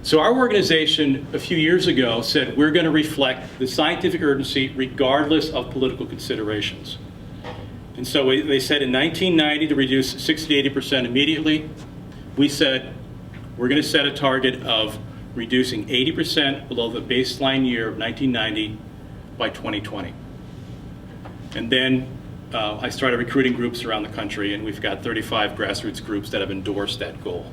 So our organization a few years ago said we're going to reflect the scientific urgency regardless of political considerations. And so they said in 1990 to reduce 60 to 80% immediately. We said we're going to set a target of reducing 80% below the baseline year of 1990 by 2020. And then I started recruiting groups around the country, and we've got 35 grassroots groups that have endorsed that goal.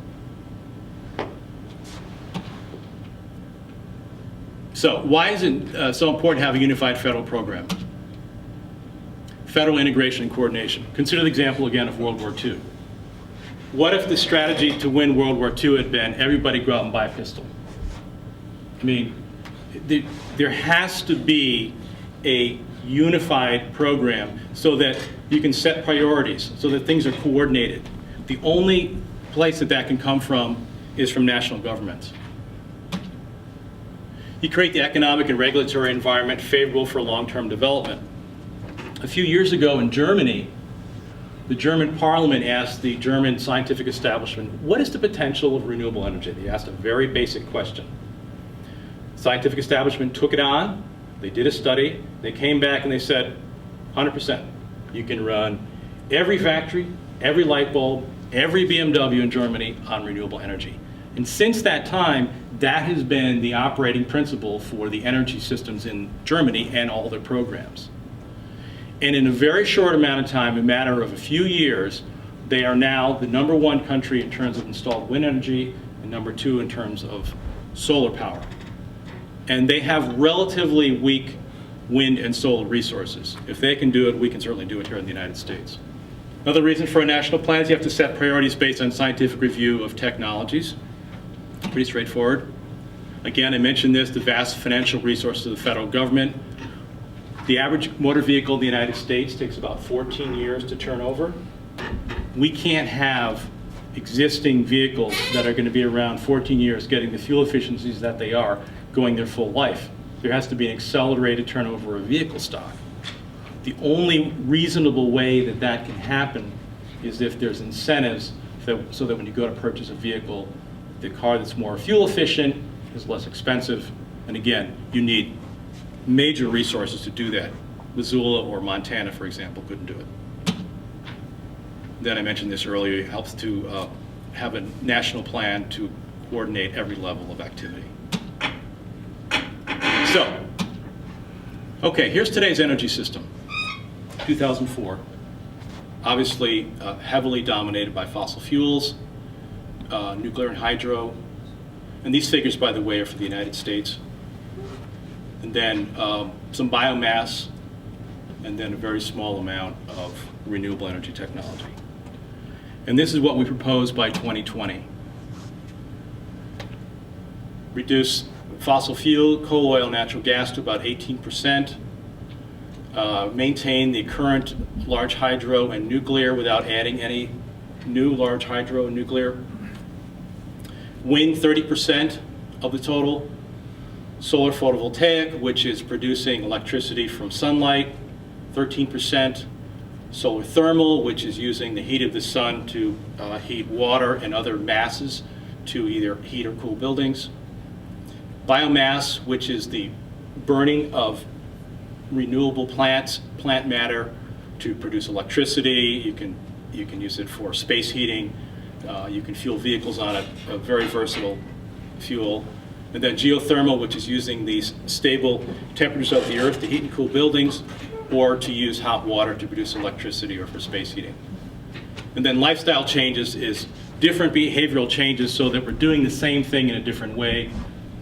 So why is it so important to have a unified federal program? Federal integration and coordination. Consider the example again of World War II. What if the strategy to win World War II had been everybody go out and buy a pistol? I mean, there has to be a unified program so that you can set priorities, so that things are coordinated. The only place that that can come from is from national governments. You create the economic and regulatory environment favorable for long-term development. A few years ago in Germany, the German parliament asked the German scientific establishment, what is the potential of renewable energy? They asked a very basic question. The scientific establishment took it on, they did a study, they came back and they said, 100%. You can run every factory, every light bulb, every BMW in Germany on renewable energy. And since that time, that has been the operating principle for the energy systems in Germany and all their programs. And in a very short amount of time, a matter of a few years, they are now the #1 country in terms of installed wind energy and #2 in terms of solar power. And they have relatively weak wind and solar resources. If they can do it, we can certainly do it here in the United States. Another reason for a national plan is you have to set priorities based on scientific review of technologies. Pretty straightforward. Again, I mentioned this, the vast financial resources of the federal government. The average motor vehicle in the United States takes about 14 years to turn over. We can't have existing vehicles that are going to be around 14 years getting the fuel efficiencies that they are going their full life. There has to be an accelerated turnover of vehicle stock. The only reasonable way that that can happen is if there's incentives so that when you go to purchase a vehicle, the car that's more fuel efficient is less expensive. And again, you need major resources to do that. Missoula or Montana, for example, couldn't do it. Then I mentioned this earlier, it helps to have a national plan to coordinate every level of activity. So, okay, here's today's energy system. 2004, obviously heavily dominated by fossil fuels, nuclear and hydro. And these figures, by the way, are for the United States. And then some biomass, and then a very small amount of renewable energy technology. And this is what we propose by 2020. Reduce fossil fuel, coal, oil, natural gas to about 18%. Maintain the current large hydro and nuclear without adding any new large hydro and nuclear. Wind, 30% of the total. Solar photovoltaic, which is producing electricity from sunlight, 13%. Solar thermal, which is using the heat of the sun to heat water and other masses to either heat or cool buildings. Biomass, which is the burning of renewable plant matter to produce electricity. You can use it for space heating. You can fuel vehicles on it, a very versatile fuel. And then geothermal, which is using these stable temperatures of the earth to heat and cool buildings, or to use hot water to produce electricity or for space heating. And then lifestyle changes is different behavioral changes so that we're doing the same thing in a different way.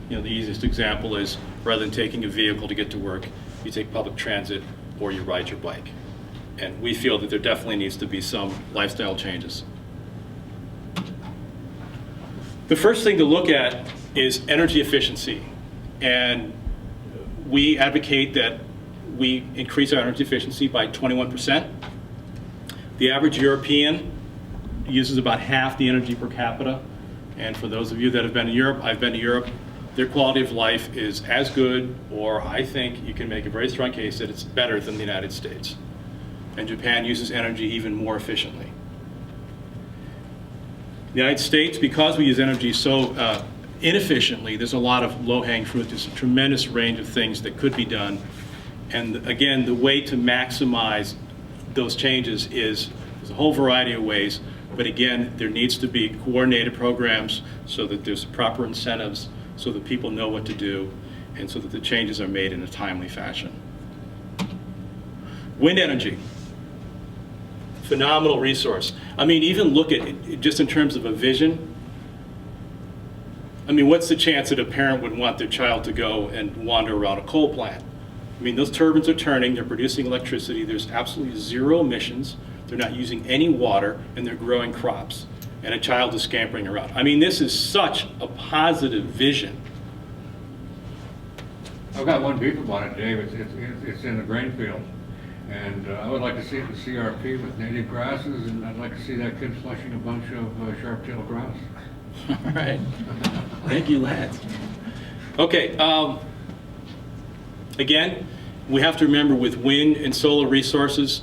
You know, the easiest example is rather than taking a vehicle to get to work, you take public transit or you ride your bike. And we feel that there definitely needs to be some lifestyle changes. The first thing to look at is energy efficiency. And we advocate that we increase our energy efficiency by 21%. The average European uses about half the energy per capita. And for those of you that have been to Europe, I've been to Europe, their quality of life is as good, or I think you can make a very strong case that it's better than the United States. And Japan uses energy even more efficiently. The United States, because we use energy so inefficiently, there's a lot of low-hanging fruit. There's a tremendous range of things that could be done. And again, the way to maximize those changes is there's a whole variety of ways. But again, there needs to be coordinated programs so that there's proper incentives, so that people know what to do, and so that the changes are made in a timely fashion. Wind energy. Phenomenal resource. I mean, even look at it just in terms of a vision. I mean, what's the chance that a parent would want their child to go and wander around a coal plant? I mean, those turbines are turning, they're producing electricity, there's absolutely zero emissions, they're not using any water, and they're growing crops, and a child is scampering around. I mean, this is such a positive vision. I've got one beef about it, Dave. It's in the grain field. And I would like to see it in CRP with native grasses, and I'd like to see that kid flushing a bunch of sharp-tailed grass. All right. Thank you, lads. Okay. Again, we have to remember with wind and solar resources,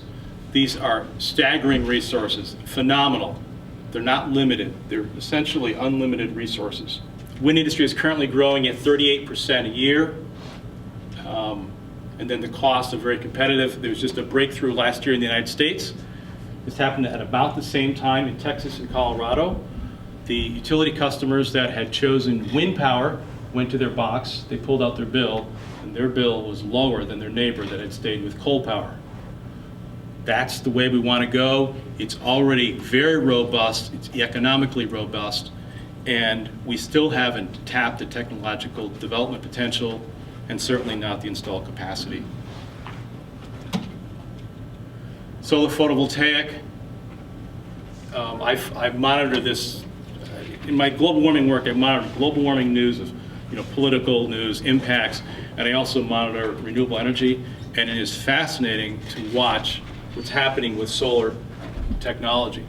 these are staggering resources, phenomenal. They're not limited. They're essentially unlimited resources. Wind industry is currently growing at 38% a year. And then the costs are very competitive. There was just a breakthrough last year in the United States. This happened at about the same time in Texas and Colorado. The utility customers that had chosen wind power went to their box, they pulled out their bill, and their bill was lower than their neighbor that had stayed with coal power. That's the way we want to go. It's already very robust, it's economically robust, and we still haven't tapped the technological development potential, and certainly not the installed capacity. Solar photovoltaic. I've monitored this. In my global warming work, I monitor global warming news of political news, impacts, and I also monitor renewable energy, and it is fascinating to watch what's happening with solar technology.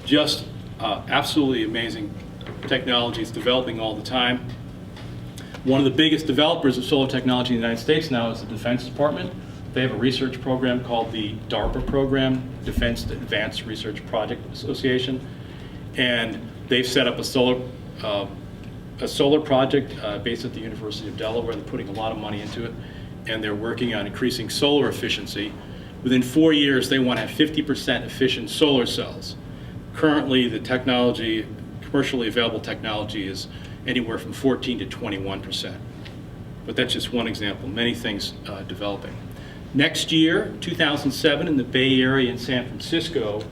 Just absolutely amazing technology. It's developing all the time. One of the biggest developers of solar technology in the United States now is the Defense Department. They have a research program called the DARPA program, Defense Advanced Research Project Association, and they've set up a solar project based at the University of Delaware. They're putting a lot of money into it, and they're working on increasing solar efficiency. Within 4 years, they want to have 50% efficient solar cells. Currently, the technology, commercially available technology, is anywhere from 14 to 21%. But that's just one example, many things developing. Next year, 2007, in the Bay Area in San Francisco,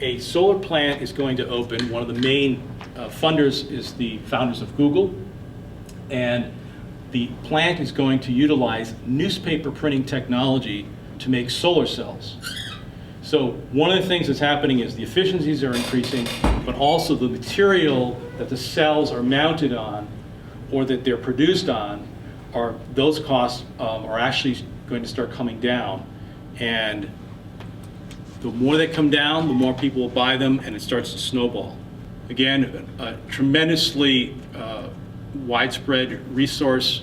a solar plant is going to open. One of the main funders is the founders of Google, and the plant is going to utilize newspaper printing technology to make solar cells. So one of the things that's happening is the efficiencies are increasing, but also the material that the cells are mounted on or that they're produced on, those costs are actually going to start coming down. And the more they come down, the more people will buy them, and it starts to snowball. Again, a tremendously widespread resource.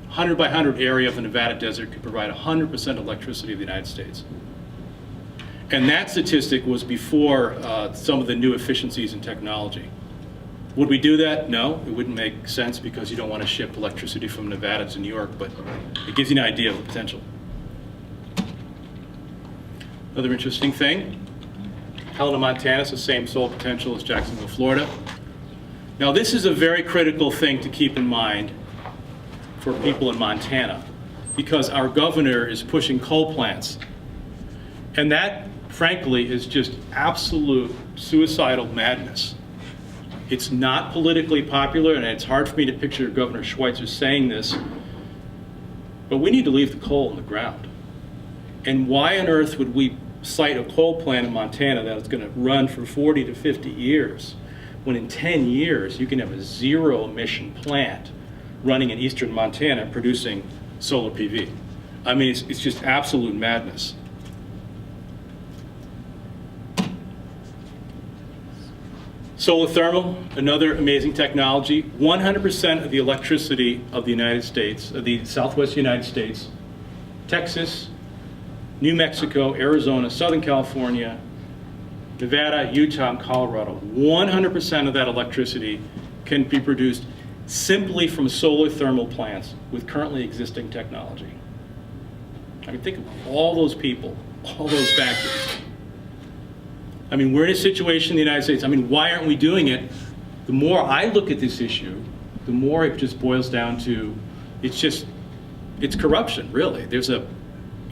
100 by 100 area of the Nevada desert could provide 100% electricity of the United States. And that statistic was before some of the new efficiencies in technology. Would we do that? No, it wouldn't make sense because you don't want to ship electricity from Nevada to New York, but it gives you an idea of the potential. Another interesting thing, Helena, Montana has the same solar potential as Jacksonville, Florida. Now this is a very critical thing to keep in mind for people in Montana, because our governor is pushing coal plants. And that, frankly, is just absolute suicidal madness. It's not politically popular, and it's hard for me to picture Governor Schweitzer saying this, but we need to leave the coal in the ground. And why on earth would we site a coal plant in Montana that is going to run for 40 to 50 years? when in 10 years you can have a zero emission plant running in eastern Montana producing solar PV. I mean, it's just absolute madness. Solar thermal, another amazing technology. 100% of the electricity of the United States, of the Southwest United States, Texas, New Mexico, Arizona, Southern California, Nevada, Utah, and Colorado, 100% of that electricity can be produced simply from solar thermal plants with currently existing technology. I mean, think of all those people, all those factories. I mean, we're in a situation in the United States, I mean, why aren't we doing it? The more I look at this issue, the more it just boils down to, it's corruption, really. There's a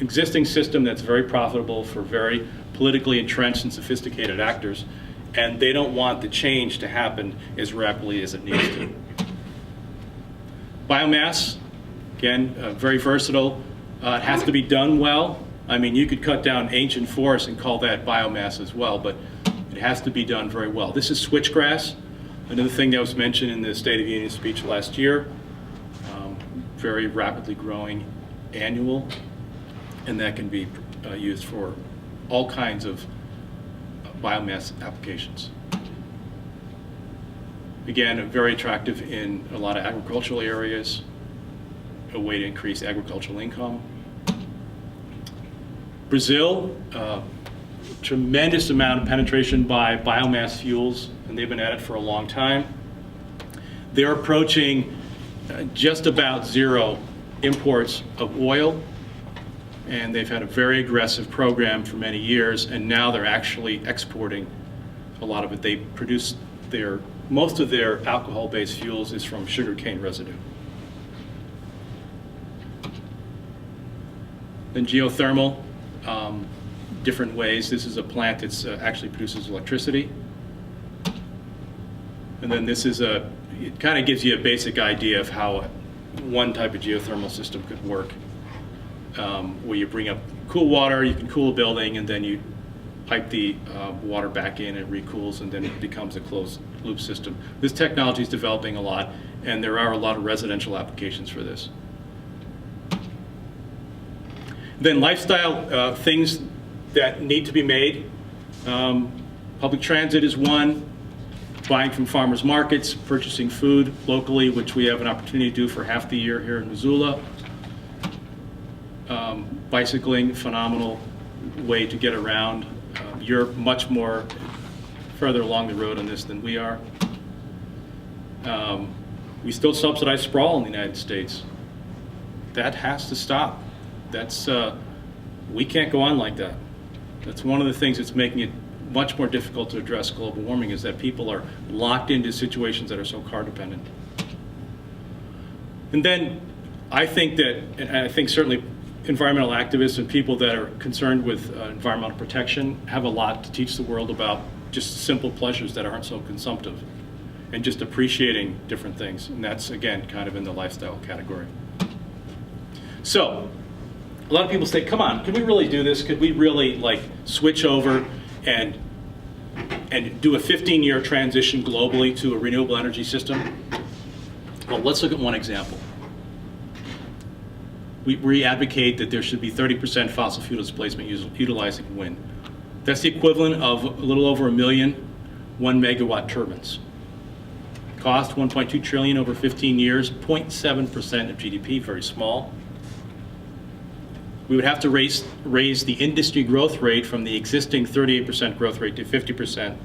existing system that's very profitable for very politically entrenched and sophisticated actors, and they don't want the change to happen as rapidly as it needs to. Biomass, again, very versatile. It has to be done well. I mean, you could cut down ancient forests and call that biomass as well, but it has to be done very well. This is switchgrass, another thing that was mentioned in the State of the Union speech last year. Very rapidly growing annual, and that can be used for all kinds of biomass applications. Again, very attractive in a lot of agricultural areas, a way to increase agricultural income. Brazil, tremendous amount of penetration by biomass fuels, and they've been at it for a long time. They're approaching just about zero imports of oil, and they've had a very aggressive program for many years, and now they're actually exporting a lot of it. They produce most of their alcohol-based fuels is from sugarcane residue. Then geothermal, different ways. This is a plant that actually produces electricity. And then this is it kind of gives you a basic idea of how one type of geothermal system could work, where you bring up cool water, you can cool a building, and then you pipe the water back in, it recools, and then it becomes a closed loop system. This technology is developing a lot, and there are a lot of residential applications for this. Then lifestyle things that need to be made. Public transit is one. Buying from farmers markets, purchasing food locally, which we have an opportunity to do for half the year here in Missoula. Bicycling, phenomenal way to get around. You're much more further along the road on this than we are. We still subsidize sprawl in the United States. That has to stop. That's, we can't go on like that. That's one of the things that's making it much more difficult to address global warming, is that people are locked into situations that are so car dependent. And then I think that, and I think certainly environmental activists and people that are concerned with environmental protection have a lot to teach the world about just simple pleasures that aren't so consumptive, and just appreciating different things. And that's, again, kind of in the lifestyle category. So, a lot of people say, come on, can we really do this? Could we really switch over and do a 15-year transition globally to a renewable energy system? Well, let's look at one example. We advocate that there should be 30% fossil fuel displacement utilizing wind. That's the equivalent of a little over 1 million 1-megawatt turbines. Cost $1.2 trillion over 15 years, 0.7% of GDP, very small. We would have to raise the industry growth rate from the existing 38% growth rate to 50%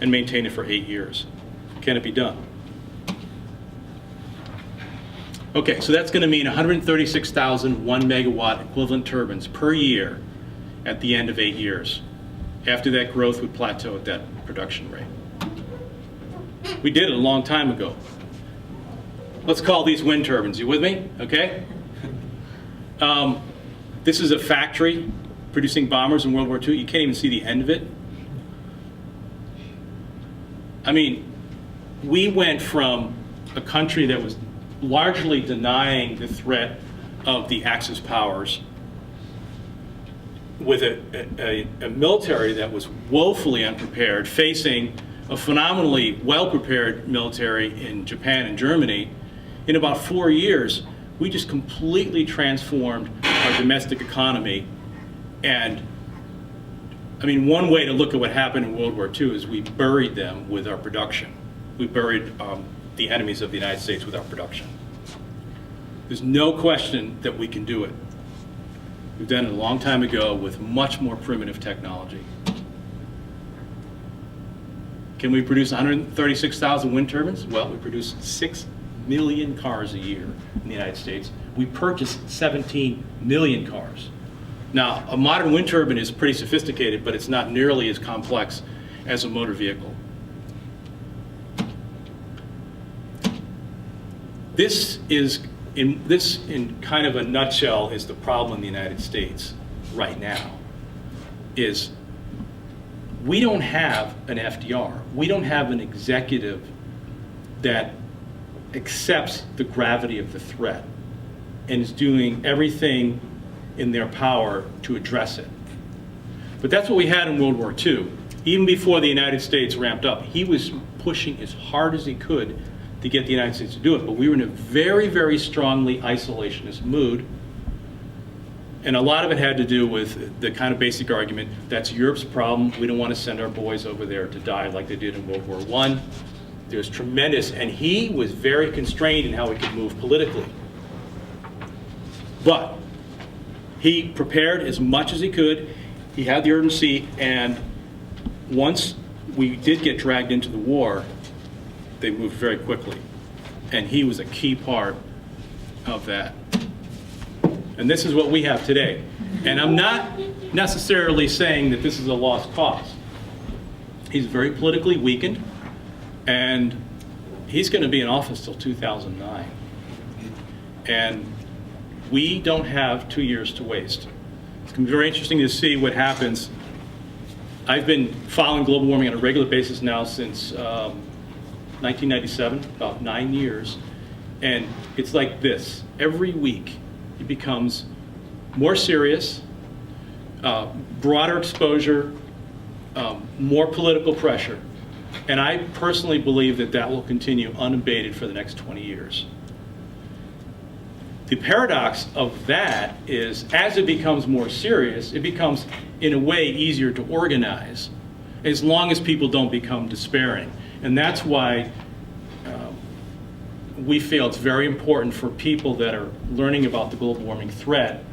and maintain it for 8 years. Can it be done? Okay, so that's going to mean 136,000 1-megawatt equivalent turbines per year at the end of 8 years. After that, growth would plateau at that production rate. We did it a long time ago. Let's call these wind turbines. You with me? Okay. This is a factory producing bombers in World War II. You can't even see the end of it. I mean, we went from a country that was largely denying the threat of the Axis powers, with a military that was woefully unprepared, facing a phenomenally well-prepared military in Japan and Germany. In about 4 years, we just completely transformed our domestic economy. And I mean, one way to look at what happened in World War II is we buried them with our production. We buried the enemies of the United States with our production. There's no question that we can do it. We've done it a long time ago with much more primitive technology. Can we produce 136,000 wind turbines? Well, we produce 6 million cars a year in the United States. We purchase 17 million cars. Now, a modern wind turbine is pretty sophisticated, but it's not nearly as complex as a motor vehicle. This, in kind of a nutshell, is the problem in the United States right now, is we don't have an FDR. We don't have an executive that accepts the gravity of the threat and is doing everything in their power to address it. But that's what we had in World War II. Even before the United States ramped up, he was pushing as hard as he could to get the United States to do it. But we were in a very, very strongly isolationist mood. And a lot of it had to do with the kind of basic argument, that's Europe's problem. We don't want to send our boys over there to die like they did in World War I. There's tremendous, and he was very constrained in how he could move politically. But he prepared as much as he could. He had the urgency, and once we did get dragged into the war, they moved very quickly. And he was a key part of that. And this is what we have today. And I'm not necessarily saying that this is a lost cause. He's very politically weakened, and he's going to be in office till 2009. And we don't have 2 years to waste. It's going to be very interesting to see what happens. I've been following global warming on a regular basis now since 1997, about 9 years. And it's like this. Every week it becomes more serious, broader exposure, more political pressure. And I personally believe that that will continue unabated for the next 20 years. The paradox of that is, as it becomes more serious, it becomes, in a way, easier to organize, as long as people don't become despairing. And that's why we feel it's very important for people that are learning about the global warming threat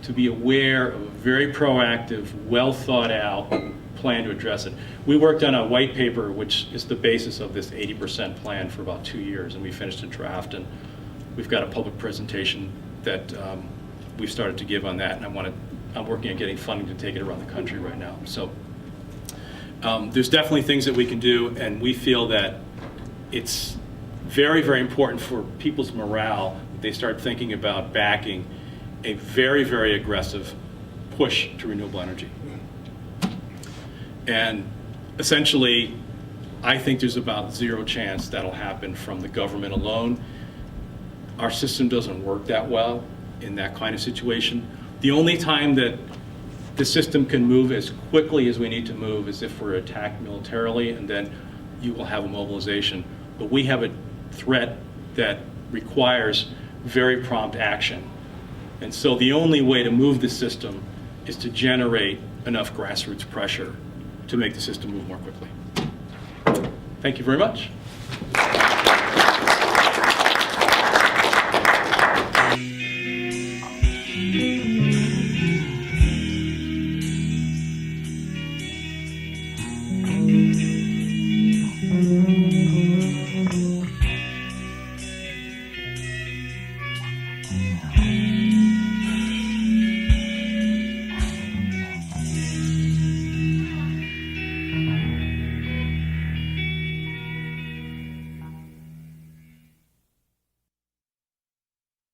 to be aware of a very proactive, well thought out plan to address it. We worked on a white paper, which is the basis of this 80% plan, for about 2 years, and we finished a draft, and we've got a public presentation that we've started to give on that, and I'm working on getting funding to take it around the country right now. So there's definitely things that we can do, and we feel that it's very, very important for people's morale that they start thinking about backing a very, very aggressive push to renewable energy. And essentially, I think there's about zero chance that'll happen from the government alone. Our system doesn't work that well in that kind of situation. The only time that the system can move as quickly as we need to move is if we're attacked militarily, and then you will have a mobilization. But we have a threat that requires very prompt action. And so the only way to move the system is to generate enough grassroots pressure to make the system move more quickly. Thank you very much.